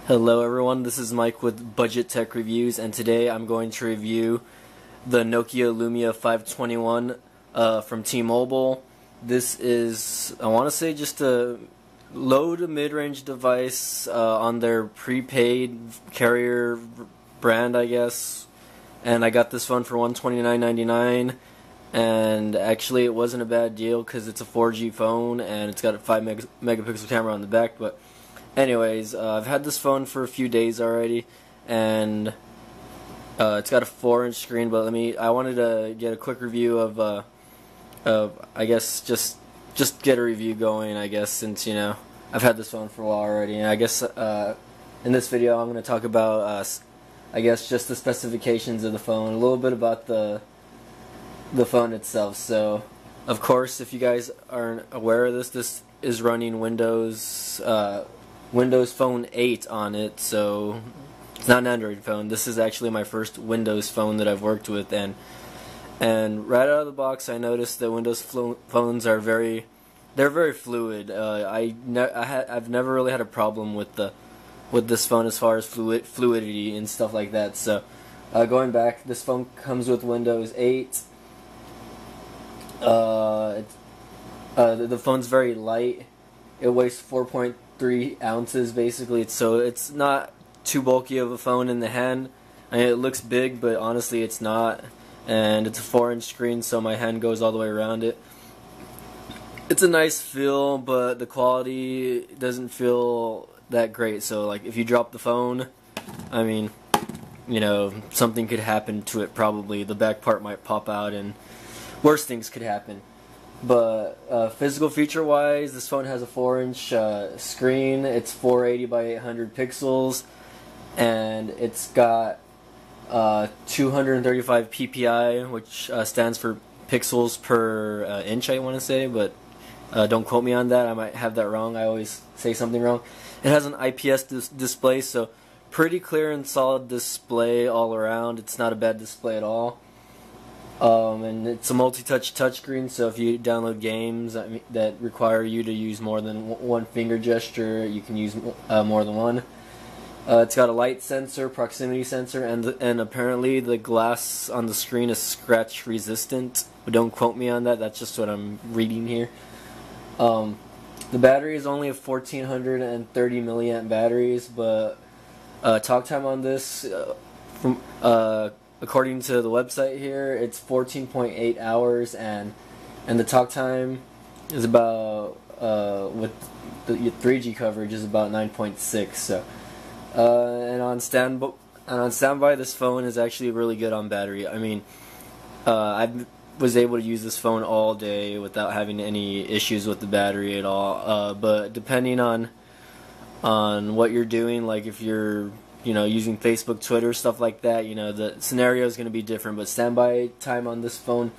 Hello everyone, this is Mike with Budget Tech Reviews, and today I'm going to review the Nokia Lumia 521 from T-Mobile. This is, I want to say, just a low to mid-range device on their prepaid carrier brand, I guess. And I got this phone for $129.99, and actually it wasn't a bad deal because it's a 4G phone and it's got a 5 megapixel camera on the back. But anyways, I've had this phone for a few days already, and it's got a 4-inch screen. But I wanted to get a quick review of I guess just get a review going, I guess, since I've had this phone for a while already. And I guess in this video I'm going to talk about I guess just the specifications of the phone, a little bit about the phone itself. So, of course, if you guys aren't aware of this is running Windows Phone 8 on it, so it's not an Android phone. This is actually my first Windows phone that I've worked with, and right out of the box I noticed that Windows phones are very fluid. I've never really had a problem with this phone as far as fluidity and stuff like that. So going back, this phone comes with Windows 8. The phone's very light. It weighs 4.3 ounces basically, so it's not too bulky of a phone in the hand. I mean, it looks big, but honestly it's not. And it's a 4-inch screen, so my hand goes all the way around it. It's a nice feel, but the quality doesn't feel that great. So like if you drop the phone, I mean, something could happen to it probably. The back part might pop out and worse things could happen. But physical feature wise, this phone has a 4-inch screen. It's 480 by 800 pixels, and it's got 235 ppi, which stands for pixels per inch, I want to say, but don't quote me on that. I might have that wrong. I always say something wrong. It has an IPS display, so pretty clear and solid display all around. It's not a bad display at all. And it's a multi-touch touchscreen, so if you download games that require you to use more than one finger gesture, you can use more than one. It's got a light sensor, proximity sensor, and apparently the glass on the screen is scratch resistant. But don't quote me on that. That's just what I'm reading here. The battery is only a 1430 milliamp batteries, but talk time on this according to the website here, it's 14.8 hours, and the talk time is about with the 3G coverage is about 9.6. So and on standby, this phone is actually really good on battery. I mean, I was able to use this phone all day without having any issues with the battery at all. But depending on what you're doing, like if you're using Facebook, Twitter, stuff like that, the scenario is going to be different. But standby time on this phone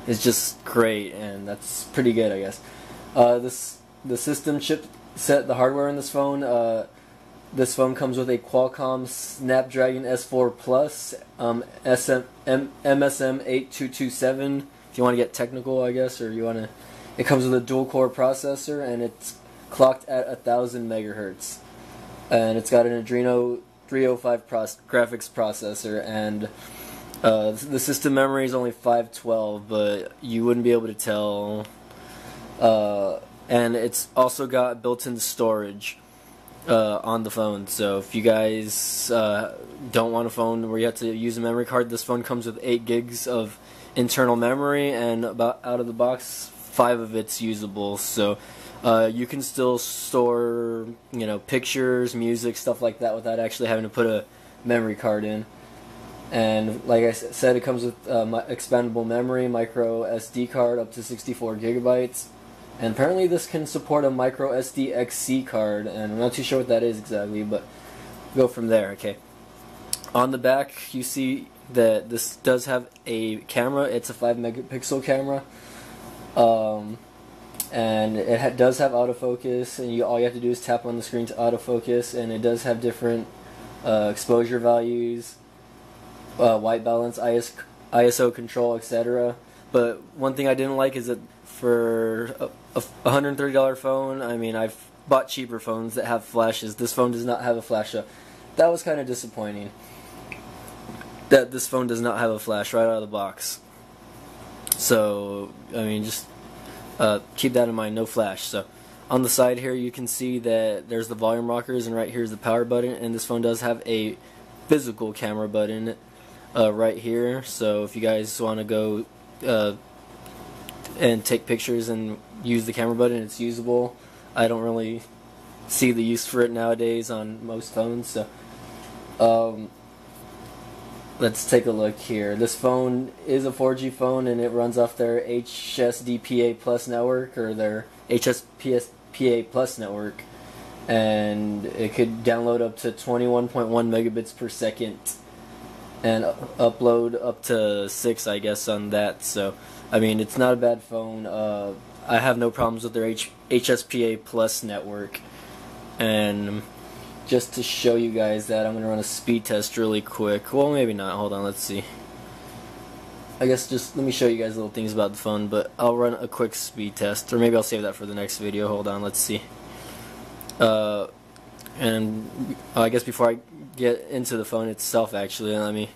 is just great, and that's pretty good, I guess. The system chipset, the hardware in this phone. This phone comes with a Qualcomm Snapdragon S4 Plus MSM8227. If you want to get technical, I guess, or it comes with a dual-core processor, and it's clocked at 1000 megahertz. And it's got an Adreno 305 graphics processor, and the system memory is only 512, but you wouldn't be able to tell. And it's also got built-in storage on the phone. So if you guys don't want a phone where you have to use a memory card, this phone comes with 8 gigs of internal memory, and about out of the box, 5 of it's usable. So you can still store, pictures, music, stuff like that without actually having to put a memory card in. And like I said, it comes with expandable memory, micro SD card up to 64 gigabytes. And apparently this can support a micro SD XC card, and I'm not too sure what that is exactly, but go from there. Okay. On the back, you see that this does have a camera. It's a 5 megapixel camera. And it does have autofocus, and all you have to do is tap on the screen to autofocus, and it does have different exposure values, white balance, ISO control, etc. But one thing I didn't like is that for a $130 phone, I mean, I've bought cheaper phones that have flashes. This phone does not have a flash, so that was kind of disappointing. That this phone does not have a flash right out of the box. So, I mean, just keep that in mind, no flash. So, on the side here, you can see that there's the volume rockers, and right here is the power button, and this phone does have a physical camera button right here. So, if you guys want to go and take pictures and use the camera button, it's usable. I don't really see the use for it nowadays on most phones, so let's take a look here. This phone is a 4G phone, and it runs off their HSDPA Plus network, or their HSPA Plus network, and it could download up to 21.1 megabits per second and upload up to 6, I guess, on that. So, I mean, it's not a bad phone. I have no problems with their HSPA Plus network. And just to show you guys that, I'm going to run a speed test really quick. Well, maybe not. Hold on, let's see. I guess just let me show you guys little things about the phone, but I'll run a quick speed test. Or maybe I'll save that for the next video. Hold on, let's see. And I guess before I get into the phone itself, actually, let me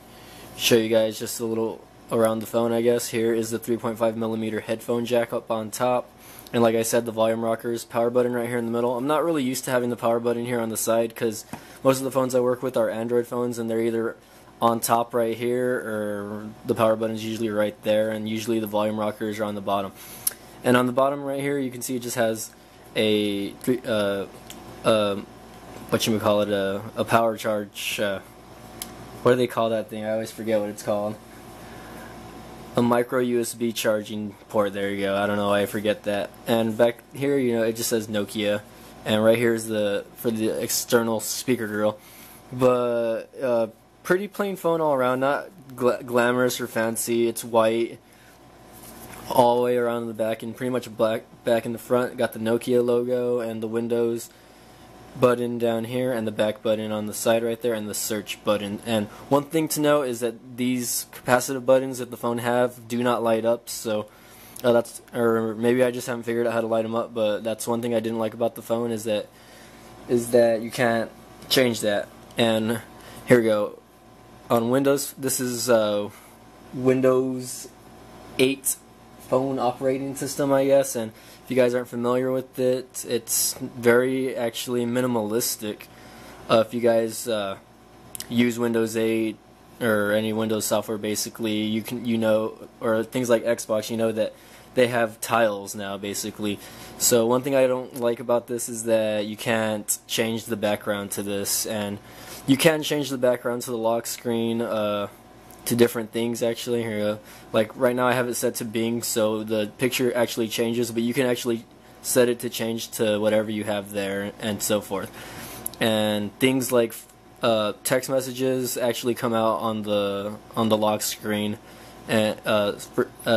show you guys just a little around the phone, I guess. Here is the 3.5mm headphone jack up on top. And like I said, the volume rockers, power button right here in the middle. I'm not really used to having the power button here on the side because most of the phones I work with are Android phones, and they're either on top right here or the power button is usually right there, and usually the volume rockers are on the bottom. And on the bottom right here, you can see it just has a a power charge. What do they call that thing? I always forget what it's called. A micro USB charging port. There you go. I don't know why I forget that. And back here, you know, it just says Nokia, and right here is for the external speaker grill. But pretty plain phone all around. Not glamorous or fancy. It's white all the way around the back, and pretty much black back in the front. Got the Nokia logo and the Windows button down here, and the back button on the side right there, and the search button. And one thing to note is that these capacitive buttons that the phone have do not light up, so or maybe I just haven't figured out how to light them up, but that's one thing I didn't like about the phone, is that you can't change that. And here we go. On Windows, this is Windows 8 phone operating system, I guess, and if you guys aren't familiar with it, it's very actually minimalistic. If you guys use Windows 8 or any Windows software, basically, you know, or things like Xbox, you know that they have tiles now, basically. So one thing I don't like about this is that you can't change the background to this, and you can change the background to the lock screen to different things, actually. Here, like right now I have it set to Bing, so the picture actually changes, but you can actually set it to change to whatever you have there, and so forth. And things like text messages actually come out on the lock screen, and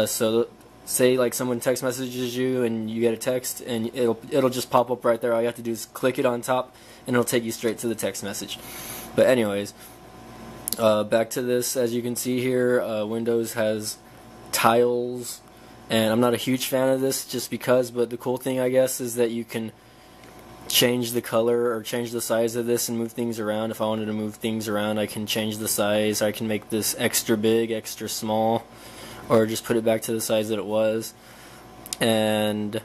so say like someone text messages you and you get a text, and it'll just pop up right there. All you have to do is click it on top, and it'll take you straight to the text message. But anyways, back to this. As you can see here, Windows has tiles, and I'm not a huge fan of this just because, but the cool thing, I guess, is that you can change the color or change the size of this and move things around. If I wanted to move things around, I can change the size. I can make this extra big, extra small, or just put it back to the size that it was. And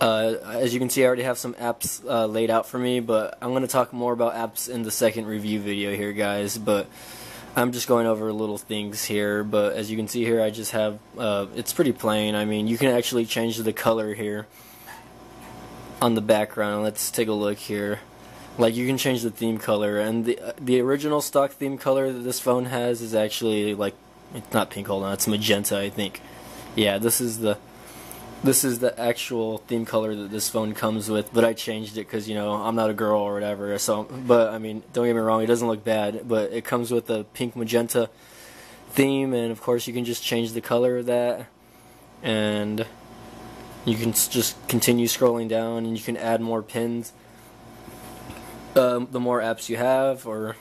as you can see, I already have some apps laid out for me, but I'm going to talk more about apps in the second review video here, guys. But I'm just going over little things here. But as you can see here, I just have, it's pretty plain. I mean, you can actually change the color here on the background. Let's take a look here. Like, you can change the theme color, and the original stock theme color that this phone has is actually, like, it's not pink, hold on, it's magenta, I think. Yeah, this is the actual theme color that this phone comes with, but I changed it because, you know, I'm not a girl or whatever. So, but I mean, don't get me wrong, it doesn't look bad, but it comes with a pink magenta theme, and of course you can just change the color of that, and you can just continue scrolling down, and you can add more pins the more apps you have. Or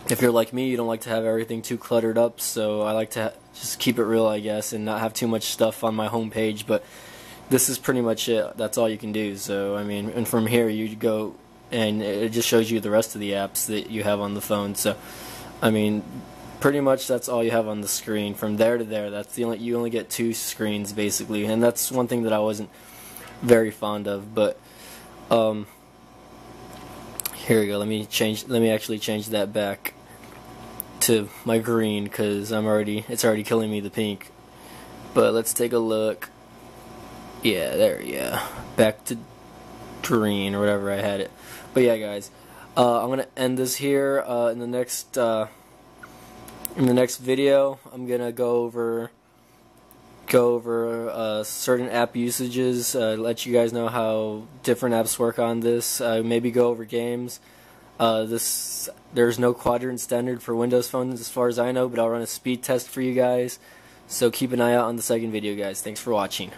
if you're like me, you don't like to have everything too cluttered up, so I like to just keep it real, I guess, and not have too much stuff on my home page. But this is pretty much it. That's all you can do. So I mean, and from here you go, and it just shows you the rest of the apps that you have on the phone. So I mean, pretty much that's all you have on the screen. From there to there, that's the only, you only get 2 screens basically, and that's one thing that I wasn't very fond of. But here we go. Let me actually change that back to my green, because it's already killing me the pink. But let's take a look. Yeah, there, yeah. Back to green or whatever I had it. But yeah, guys, I'm gonna end this here. In the next video, I'm gonna go over certain app usages, let you guys know how different apps work on this, maybe go over games. There's no quadrant standard for Windows phones as far as I know, but I'll run a speed test for you guys, so keep an eye out on the second video, guys. Thanks for watching.